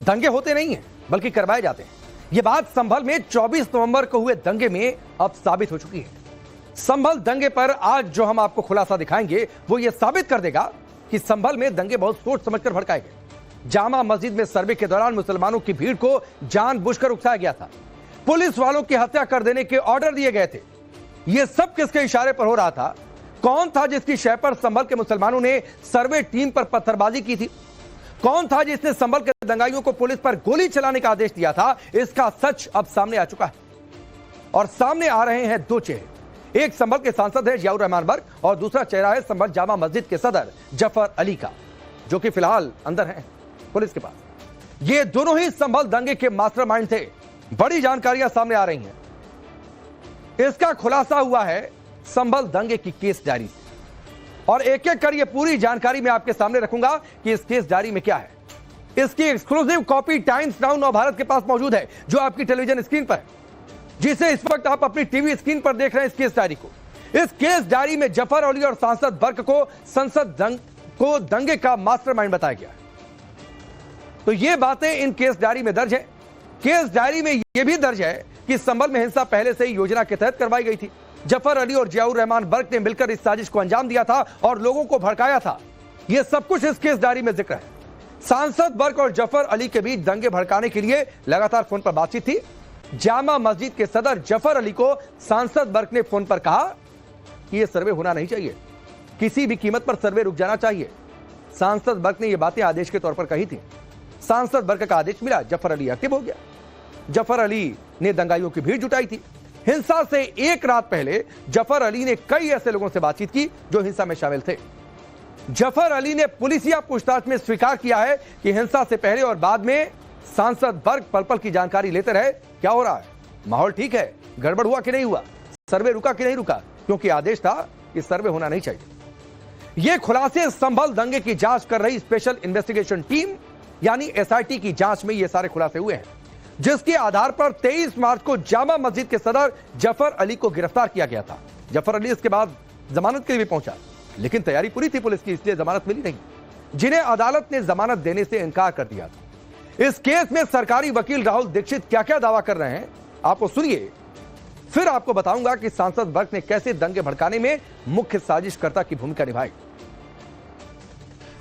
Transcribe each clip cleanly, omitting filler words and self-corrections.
दंगे होते नहीं हैं बल्कि करवाए जाते हैं। यह बात संभल में 24 नवंबर को हुए दंगे में अब साबित हो चुकी है। संभल दंगे पर आज जो हम आपको खुलासा दिखाएंगे वो ये साबित कर देगा कि संभल में दंगे बहुत सोच समझकर भड़काए गए। जामा मस्जिद में सर्वे के दौरान मुसलमानों की भीड़ को जानबूझकर उकसाया गया था। पुलिस वालों की हत्या कर देने के ऑर्डर दिए गए थे। यह सब किसके इशारे पर हो रहा था? कौन था जिसकी शय पर संभल के मुसलमानों ने सर्वे टीम पर पत्थरबाजी की थी? कौन था जिसने संभल के दंगाइयों को पुलिस पर गोली चलाने का आदेश दिया था? इसका सच अब सामने आ चुका है और सामने आ रहे हैं दो चेहरे। एक संभल के सांसद है जियाउर रहमान बर्क और दूसरा चेहरा है संभल जामा मस्जिद के सदर जफर अली का, जो कि फिलहाल अंदर हैं पुलिस के पास। ये दोनों ही संभल दंगे के मास्टरमाइंड थे। बड़ी जानकारियां सामने आ रही हैं। इसका खुलासा हुआ है संभल दंगे की केस डायरी से और एक एक कर ये पूरी जानकारी मैं आपके सामने रखूंगा कि इस केस डायरी में क्या है। इसकी एक्सक्लूसिव कॉपी टाइम्स नाउ नव भारत के पास मौजूद है, जो आपकी टेलीविजन स्क्रीन पर है, जिसे इस वक्त आप अपनी टीवी स्क्रीन पर देख रहे हैं। इस केस डायरी को, इस केस डायरी में जफर अली और सांसद बर्क को संसद को दंगे का मास्टरमाइंड बताया गया है। तो ये बातें इन केस डायरी में दर्ज है। केस डायरी में यह भी दर्ज है कि संभल में हिंसा पहले से ही योजना के तहत करवाई गई थी। जफर अली और जियाउर रहमान बर्क ने मिलकर इस साजिश को अंजाम दिया था और लोगों को भड़काया था। यह सब कुछ इस केस डायरी में जिक्र है। सांसद बर्क और जफर अली के बीच दंगे भड़काने के लिए लगातार फोन पर बातचीत थी। जामा मस्जिद के सदर जफर अली को सांसद बर्क ने फोन पर कहा कि यह सर्वे होना नहीं चाहिए, किसी भी कीमत पर सर्वे रुक जाना चाहिए। सांसद बर्क ने यह बातें आदेश के तौर पर कही थी। सांसद बर्क का आदेश मिला, जफर अली एक्टिव हो गया। जफर अली ने दंगाइयों की भीड़ जुटाई थी। हिंसा से एक रात पहले जफर अली ने कई ऐसे लोगों से बातचीत की जो हिंसा में शामिल थे। जफर अली ने पुलिसिया पूछताछ में स्वीकार किया है कि हिंसा से पहले और बाद में सांसद बर्क पल पल की जानकारी लेते रहे। क्या हो रहा है, माहौल ठीक है, गड़बड़ हुआ कि नहीं हुआ, सर्वे रुका कि नहीं रुका, क्योंकि आदेश था कि सर्वे होना नहीं चाहिए। यह खुलासे संभल दंगे की जांच कर रही स्पेशल इन्वेस्टिगेशन टीम यानी एसआईटी की जांच में ये सारे खुलासे हुए हैं, जिसके आधार पर 23 मार्च को जामा मस्जिद के सदर जफर अली को गिरफ्तार किया गया था। जफर अली इसके बाद जमानत के लिए भी पहुंचा, लेकिन तैयारी पूरी थी पुलिस की, इसलिए जमानत मिली नहीं, जिन्हें अदालत ने जमानत देने से इनकार कर दिया था। इस केस में सरकारी वकील राहुल दीक्षित क्या क्या दावा कर रहे हैं आपको सुनिए, फिर आपको बताऊंगा कि सांसद बर्क ने कैसे दंगे भड़काने में मुख्य साजिशकर्ता की भूमिका निभाई।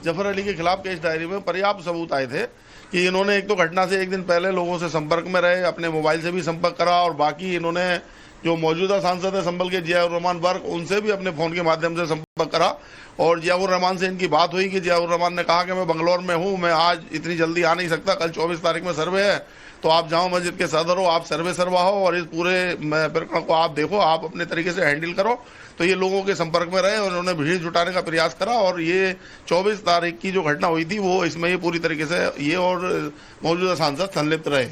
जफर अली के खिलाफ केस डायरी में पर्याप्त सबूत आए थे कि इन्होंने एक तो घटना से एक दिन पहले लोगों से संपर्क में रहे, अपने मोबाइल से भी संपर्क करा और बाकी इन्होंने जो मौजूदा सांसद है संभल के जियाउर रहमान बर्क, उनसे भी अपने फोन के माध्यम से संपर्क करा और जियाउर रहमान से इनकी बात हुई कि जियाउर रहमान ने कहा कि मैं बंगलौर में हूं, मैं आज इतनी जल्दी आ नहीं सकता, कल 24 तारीख में सर्वे है, तो आप जामा मस्जिद के सदर हो, आप सर्वे सरवाहो और इस पूरे प्रकरण को आप देखो, आप अपने तरीके से हैंडल करो। तो ये लोगों के संपर्क में रहे और उन्होंने भीड़ जुटाने का प्रयास करा और ये 24 तारीख की जो घटना हुई थी वो इसमें ये पूरी तरीके से ये और मौजूदा सांसद संलिप्त रहे।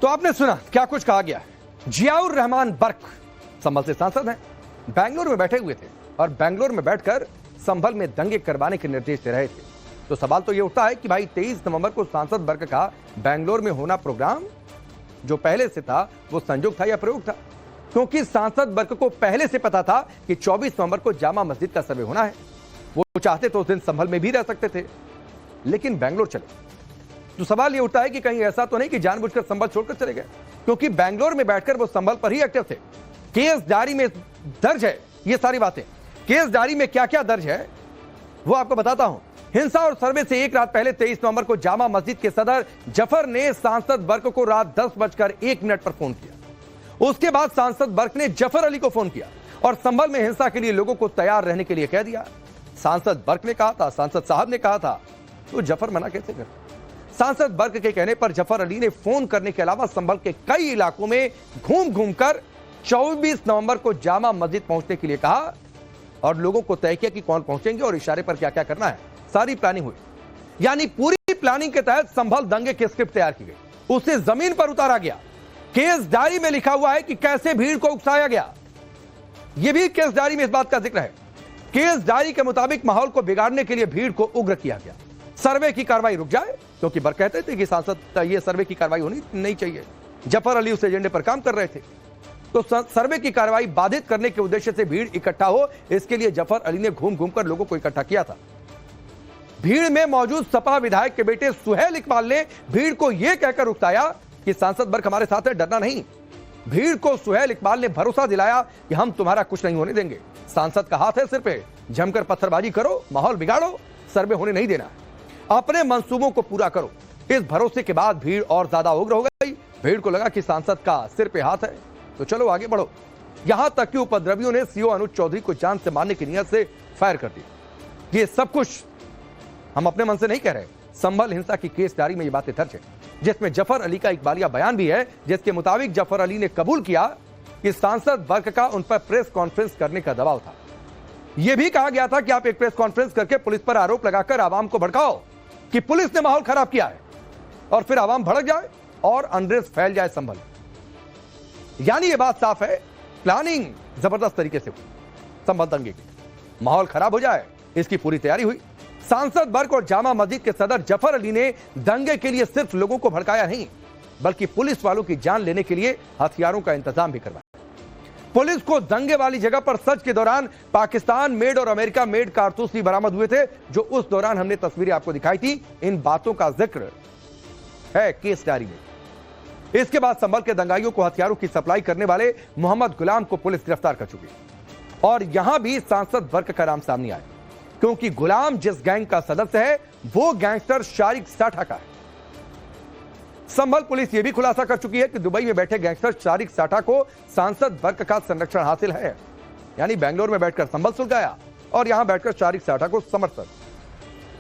तो आपने सुना क्या कुछ कहा गया। जियाउर रहमान बर्क संभल से सांसद हैं, बेंगलुरु में बैठे हुए थे और बेंगलुरु में बैठकर संभल में दंगे करवाने के निर्देश दे रहे थे। तो सवाल तो यह उठता है कि भाई 23 नवंबर को सांसद बर्क का बेंगलुरु में होना प्रोग्राम जो पहले से था वो संयोग था या प्रयोग था? क्योंकि सांसद बर्क को पहले से पता था कि 24 नवंबर को जामा मस्जिद का सर्वे होना है। वो चाहते तो उस दिन संभल में भी रह सकते थे, लेकिन बेंगलुरु चले। तो सवाल ये उठता है कि कहीं ऐसा तो नहीं कि जानबूझकर संभल छोड़कर चले गए, क्योंकि बेंगलुरु में बैठकर वो संभल पर ही एक्टिव थे। केस डायरी में दर्ज है ये सारी बातें। केस डायरी में क्या क्या दर्ज है वो आपको बताता हूं। हिंसा और सर्वे से एक रात पहले 23 नवंबर को जामा मस्जिद के सदर जफर ने सांसद बर्क को रात 10:01 पर फोन किया। उसके बाद सांसद बर्क ने जफर अली को फोन किया और संभल में हिंसा के लिए लोगों को तैयार रहने के लिए कह दिया। सांसद बर्क ने कहा था, सांसद साहब ने कहा था, तो जफर मना कैसे कर? सांसद बर्क के कहने पर जफर अली ने फोन करने के अलावा संभल के कई इलाकों में घूम घूमकर 24 नवंबर को जामा मस्जिद पहुंचने के लिए कहा और लोगों को तय किया कि कौन पहुंचेंगे और इशारे पर क्या क्या करना है। सारी प्लानिंग हुई, यानी पूरी प्लानिंग के तहत संभल दंगे की स्क्रिप्ट तैयार की गई, उसे जमीन पर उतारा गया। केस डायरी में लिखा हुआ है कि कैसे भीड़ को उकसाया गया। यह भी केस डायरी में इस बात का जिक्र है। केस डायरी के मुताबिक माहौल को बिगाड़ने के लिए भीड़ को उग्र किया गया। सर्वे की कार्रवाई रुक जाए, क्योंकि बर्क कहते थे कि सांसद ये सर्वे की कार्रवाई होनी नहीं चाहिए। जफर अली उस एजेंडे पर काम कर रहे थे, तो सर्वे की कार्रवाई बाधित करने के उद्देश्य से भीड़ इकट्ठा हो, इसके लिए जफर अली ने घूम घूमकर लोगों को इकट्ठा किया था। भीड़ में मौजूद सपा विधायक के बेटे सुहेल इकबाल ने भीड़ को यह कहकर उकसाया कि सांसद वर्ग हमारे साथ है, डरना नहीं। भीड़ को सुहेल इकबाल ने भरोसा दिलाया कि हम तुम्हारा कुछ नहीं होने देंगे, सांसद का हाथ है सिर पे, जमकर पत्थरबाजी करो, माहौल बिगाड़ो, सर्वे होने नहीं देना, अपने मंसूबों को पूरा करो। इस भरोसे के बाद भीड़ और ज्यादा उग्र हो गई। भीड़ को लगा कि सांसद का सिर पे हाथ है तो चलो आगे बढ़ो। यहां तक कि उपद्रवियों ने सीओ अनुज चौधरी को जान से मारने की नियत से फायर कर दी। ये सब कुछ हम अपने मन से नहीं कह रहे, संभल हिंसा की केस डायरी में ये बातें दर्ज है, जिसमें जफर अली का इकबालिया बयान भी है, जिसके मुताबिक जफर अली ने कबूल किया कि सांसद वर्ग का उन पर प्रेस कॉन्फ्रेंस करने का दबाव था। यह भी कहा गया था कि आप एक प्रेस कॉन्फ्रेंस करके पुलिस पर आरोप लगाकर आवाम को भड़काओ कि पुलिस ने माहौल खराब किया है और फिर आवाम भड़क जाए और अनरेस्ट फैल जाए संभल। यानी यह बात साफ है, प्लानिंग जबरदस्त तरीके से हुई, संभल दंगे की माहौल खराब हो जाए इसकी पूरी तैयारी हुई। सांसद वर्ग और जामा मस्जिद के सदर जफर अली ने दंगे के लिए सिर्फ लोगों को भड़काया नहीं, बल्कि पुलिस वालों की जान लेने के लिए हथियारों का इंतजाम भी करवाया। पुलिस को दंगे वाली जगह पर सर्च के दौरान पाकिस्तान मेड और अमेरिका मेड कारतूस भी बरामद हुए थे, जो उस दौरान हमने तस्वीरें आपको दिखाई थी। इन बातों का जिक्र है केस डायरी में। इसके बाद संभल के दंगाइयों को हथियारों की सप्लाई करने वाले मोहम्मद गुलाम को पुलिस गिरफ्तार कर चुकी और यहां भी सांसद वर्ग का नाम सामने आया, क्योंकि गुलाम जिस गैंग का सदस्य है वो गैंगस्टर शारिक साठा का है। संभल पुलिस यह भी खुलासा कर चुकी है कि दुबई में बैठे गैंगस्टर शारिक साठा को सांसद वर्ग का संरक्षण हासिल है। यानी बेंगलोर में बैठकर संभल सुलगाया और यहां बैठकर शारिक साठा को समर्थन।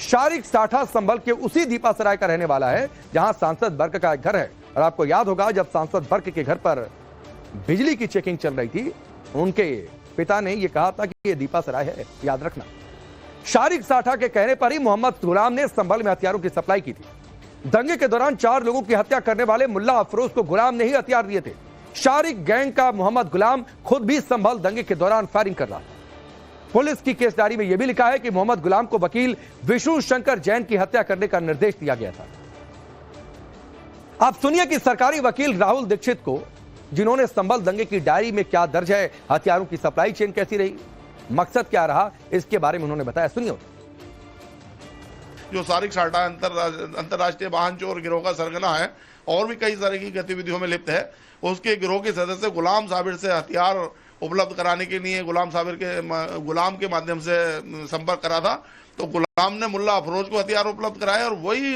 शारिक साठा संभल के उसी दीपासराय का रहने वाला है जहां सांसद वर्ग का एक घर है। और आपको याद होगा, जब सांसद वर्ग के घर पर बिजली की चेकिंग चल रही थी, उनके पिता ने यह कहा था कि यह दीपासराय है, याद रखना। शारिक साठा के कहने पर ही मोहम्मद गुलाम ने संभल में हथियारों की सप्लाई की थी। दंगे के दौरान 4 लोगों की हत्या करने वाले मुल्ला अफरोज को गुलाम ने ही हथियार दिए थे। शारिक गैंग का मोहम्मद गुलाम खुद भी संभल दंगे के दौरान फायरिंग कर रहा था। पुलिस की केस डायरी में यह भी लिखा है कि मोहम्मद गुलाम को वकील विष्णु शंकर जैन की हत्या करने का निर्देश दिया गया था। आप सुनिए कि सरकारी वकील राहुल दीक्षित को, जिन्होंने संभल दंगे की डायरी में क्या दर्ज है, हथियारों की सप्लाई चेन कैसी रही, मकसद क्या रहा, इसके बारे में उन्होंने बताया। सुनिए। जो शारिक साठा अंतर्राष्ट्रीय वाहन चोर गिरोह का सरगना है और भी कई तरह की गतिविधियों में लिप्त है, उसके गिरोह के सदस्य गुलाम साबिर से हथियार उपलब्ध कराने के लिए गुलाम के माध्यम से संपर्क करा था। तो गुलाम ने मुल्ला अफरोज को हथियार उपलब्ध कराए और वही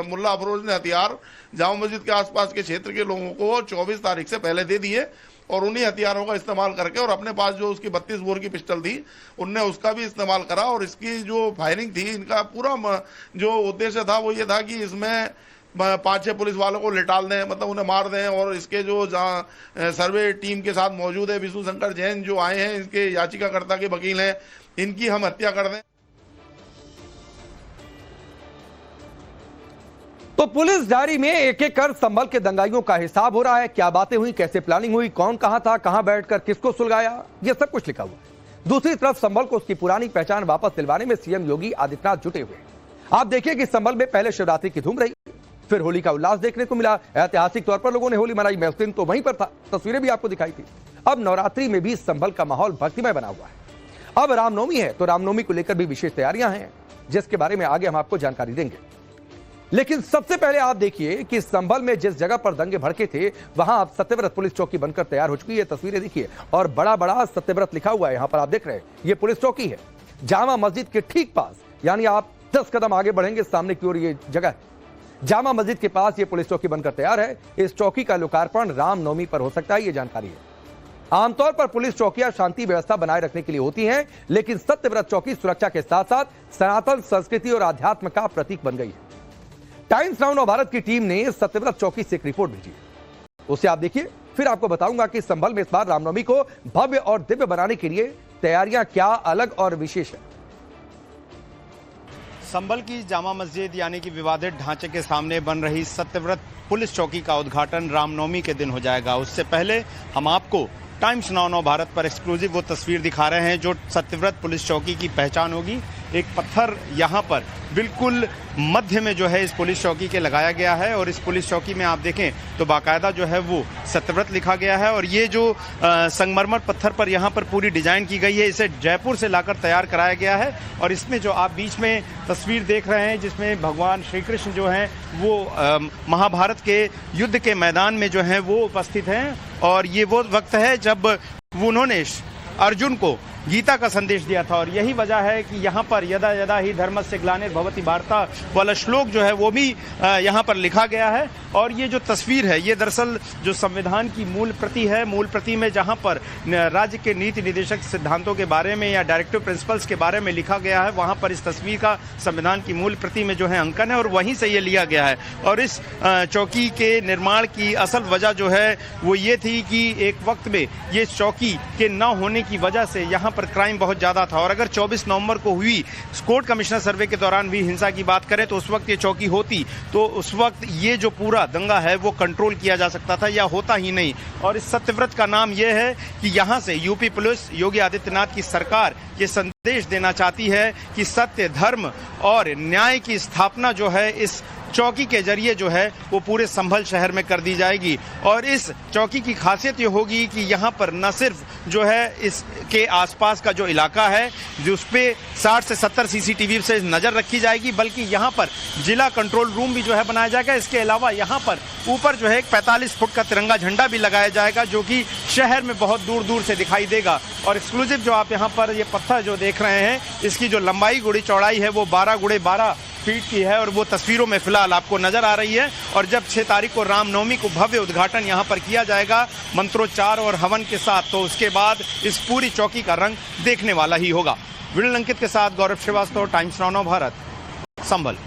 मुल्ला अफरोज ने हथियार जामा मस्जिद के आसपास के क्षेत्र के लोगों को 24 तारीख से पहले दे दिए और उन्हीं हथियारों का इस्तेमाल करके और अपने पास जो उसकी 32 बोर की पिस्टल थी उनने उसका भी इस्तेमाल करा। और इसकी जो फायरिंग थी, इनका पूरा जो उद्देश्य था वो ये था कि इसमें 5-6 पुलिस वालों को लिटाल दें, मतलब उन्हें मार दें। और इसके जो सर्वे टीम के साथ मौजूद है विष्णु शंकर जैन जो आए हैं, इनके याचिकाकर्ता के वकील हैं, इनकी हम हत्या कर दें। तो पुलिस डायरी में एक एक कर संभल के दंगाइयों का हिसाब हो रहा है, क्या बातें हुई, कैसे प्लानिंग हुई, कौन कहां था, कहां बैठकर किसको सुलगाया, यह सब कुछ लिखा हुआ है। दूसरी तरफ संभल को उसकी पुरानी पहचान वापस दिलवाने में सीएम योगी आदित्यनाथ जुटे हुए। आप देखिए कि संभल में पहले शिवरात्रि की धूम रही, फिर होली का उल्लास देखने को मिला। ऐतिहासिक तौर पर लोगों ने होली मनाई, मैं उस दिन तो वहीं पर था, तस्वीरें भी आपको दिखाई थी। अब नवरात्रि में भी संभल का माहौल भक्तिमय बना हुआ है। अब रामनवमी है तो रामनवमी को लेकर भी विशेष तैयारियां हैं, जिसके बारे में आगे हम आपको जानकारी देंगे। लेकिन सबसे पहले आप देखिए कि संभल में जिस जगह पर दंगे भड़के थे, वहां अब सत्यव्रत पुलिस चौकी बनकर तैयार हो चुकी है। तस्वीरें देखिए और बड़ा बड़ा सत्यव्रत लिखा हुआ है, यहां पर आप देख रहे हैं, ये पुलिस चौकी है जामा मस्जिद के ठीक पास। यानी आप 10 कदम आगे बढ़ेंगे, सामने की ओर ये जगह है, जामा मस्जिद के पास ये पुलिस चौकी बनकर तैयार है। इस चौकी का लोकार्पण रामनवमी पर हो सकता है, ये जानकारी है। आमतौर पर पुलिस चौकियां शांति व्यवस्था बनाए रखने के लिए होती हैं, लेकिन सत्यव्रत चौकी सुरक्षा के साथ साथ सनातन संस्कृति और अध्यात्म का प्रतीक बन गई है। टाइम्स नाउ भारत की टीम ने सत्यव्रत चौकी से एक रिपोर्ट भेजी, उसे आप देखिए, फिर आपको बताऊंगा कि संभल में इस बार रामनवमी को भव्य और दिव्य बनाने के लिए तैयारियां क्या अलग और विशेष है। संभल की जामा मस्जिद यानी कि विवादित ढांचे के सामने बन रही सत्यव्रत पुलिस चौकी का उद्घाटन रामनवमी के दिन हो जाएगा। उससे पहले हम आपको टाइम्स नाउ भारत पर एक्सक्लूसिव वो तस्वीर दिखा रहे हैं जो सत्यव्रत पुलिस चौकी की पहचान होगी। एक पत्थर यहाँ पर बिल्कुल मध्य में जो है इस पुलिस चौकी के लगाया गया है। और इस पुलिस चौकी में आप देखें तो बाकायदा जो है वो सत्यव्रत लिखा गया है। और ये जो संगमरमर पत्थर पर यहाँ पर पूरी डिजाइन की गई है, इसे जयपुर से लाकर तैयार कराया गया है। और इसमें जो आप बीच में तस्वीर देख रहे हैं, जिसमें भगवान श्री कृष्ण जो हैं वो महाभारत के युद्ध के मैदान में जो है वो उपस्थित हैं। और ये वो वक्त है जब उन्होंने अर्जुन को गीता का संदेश दिया था। और यही वजह है कि यहाँ पर यदा यदा ही धर्मस्य ग्लानिर्भवति भारता वाला श्लोक जो है वो भी यहाँ पर लिखा गया है। और ये जो तस्वीर है ये दरअसल जो संविधान की मूल प्रति है, मूल प्रति में जहाँ पर राज्य के नीति निर्देशक सिद्धांतों के बारे में या डायरेक्टिव प्रिंसिपल्स के बारे में लिखा गया है, वहाँ पर इस तस्वीर का संविधान की मूल प्रति में जो है अंकन है और वहीं से ये लिया गया है। और इस चौकी के निर्माण की असल वजह जो है वो ये थी कि एक वक्त में ये चौकी के न होने की वजह से यहाँ पर क्राइम बहुत ज्यादा था। और अगर 24 नवंबर को हुई कोर्ट कमिश्नर सर्वे के दौरान भी हिंसा की बात करें तो उस वक्त ये चौकी होती तो उस वक्त ये जो पूरा दंगा है वो कंट्रोल किया जा सकता था या होता ही नहीं। और इस सत्यव्रत का नाम ये है कि यहाँ से यूपी पुलिस, योगी आदित्यनाथ की सरकार ये संदेश देना चाहती है कि सत्य, धर्म और न्याय की स्थापना जो है इस चौकी के जरिए जो है वो पूरे संभल शहर में कर दी जाएगी। और इस चौकी की खासियत ये होगी कि यहाँ पर न सिर्फ जो है इसके आसपास का जो इलाका है जिस पे 60 से 70 सीसीटीवी से नजर रखी जाएगी, बल्कि यहाँ पर जिला कंट्रोल रूम भी जो है बनाया जाएगा। इसके अलावा यहाँ पर ऊपर जो है एक 45 फुट का तिरंगा झंडा भी लगाया जाएगा जो कि शहर में बहुत दूर दूर से दिखाई देगा। और एक्सक्लूसिव जो आप यहाँ पर ये पत्थर जो देख रहे हैं, इसकी जो लंबाई गुड़ी चौड़ाई है वो 12 गुणे 12 फीट की है और वो तस्वीरों में फिलहाल आपको नजर आ रही है। और जब 6 तारीख को रामनवमी को भव्य उद्घाटन यहाँ पर किया जाएगा मंत्रोच्चार और हवन के साथ, तो उसके बाद इस पूरी चौकी का रंग देखने वाला ही होगा। वीडियो अंकित के साथ गौरव श्रीवास्तव, टाइम्स नाउ भारत, संभल।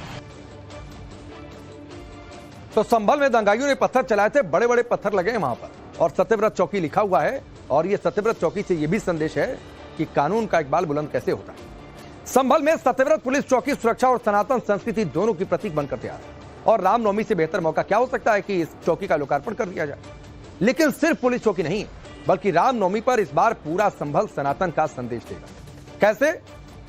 तो संभल में दंगाइयों ने पत्थर चलाए थे, बड़े बड़े पत्थर लगे हैं वहां पर और सत्यव्रत चौकी लिखा हुआ है। और ये सत्यव्रत चौकी से ये भी संदेश है कि कानून का इकबाल बुलंद कैसे होता है। संभल में सत्यव्रत पुलिस चौकी सुरक्षा और सनातन संस्कृति दोनों की प्रतीक बनकर तैयार है। और रामनवमी से बेहतर मौका क्या हो सकता है कि इस चौकी का लोकार्पण कर दिया जाए। लेकिन सिर्फ पुलिस चौकी नहीं, बल्कि रामनवमी पर इस बार पूरा संभल सनातन का संदेश देगा। कैसे,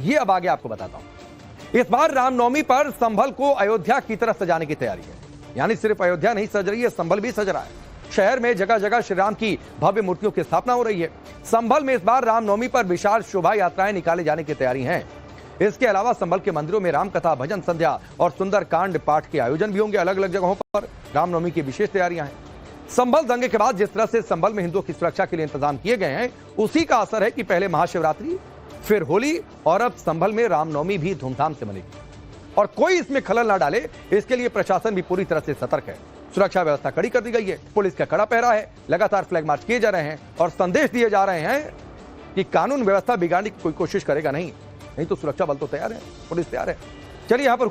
ये अब आगे आपको बताता हूं। इस बार रामनवमी पर संभल को अयोध्या की तरह सजाने की तैयारी है। यानी सिर्फ अयोध्या नहीं सज रही है, संभल भी सज रहा है। शहर में जगह जगह श्री राम की भव्य मूर्तियों की स्थापना हो रही है। संभल में इस बार रामनवमी पर विशाल शोभा यात्राएं निकाले जाने की तैयारी है। इसके अलावा संभल के मंदिरों में राम कथा, भजन संध्या और सुंदर कांड पाठ के आयोजन भी होंगे। अलग अलग जगहों पर रामनवमी की विशेष तैयारियां हैं। संभल दंगे के बाद जिस तरह से संभल में हिंदुओं की सुरक्षा के लिए इंतजाम किए गए हैं, उसी का असर है कि पहले महाशिवरात्रि, फिर होली और अब संभल में रामनवमी भी धूमधाम से मनेगी। और कोई इसमें खलल ना डाले, इसके लिए प्रशासन भी पूरी तरह से सतर्क है। सुरक्षा व्यवस्था कड़ी कर दी गई है, पुलिस का कड़ा पहरा है, लगातार फ्लैग मार्च किए जा रहे हैं और संदेश दिए जा रहे हैं कि कानून व्यवस्था बिगाड़ने की कोई कोशिश करेगा नहीं तो सुरक्षा बल तो तैयार है, पुलिस तैयार है। चलिए यहां पर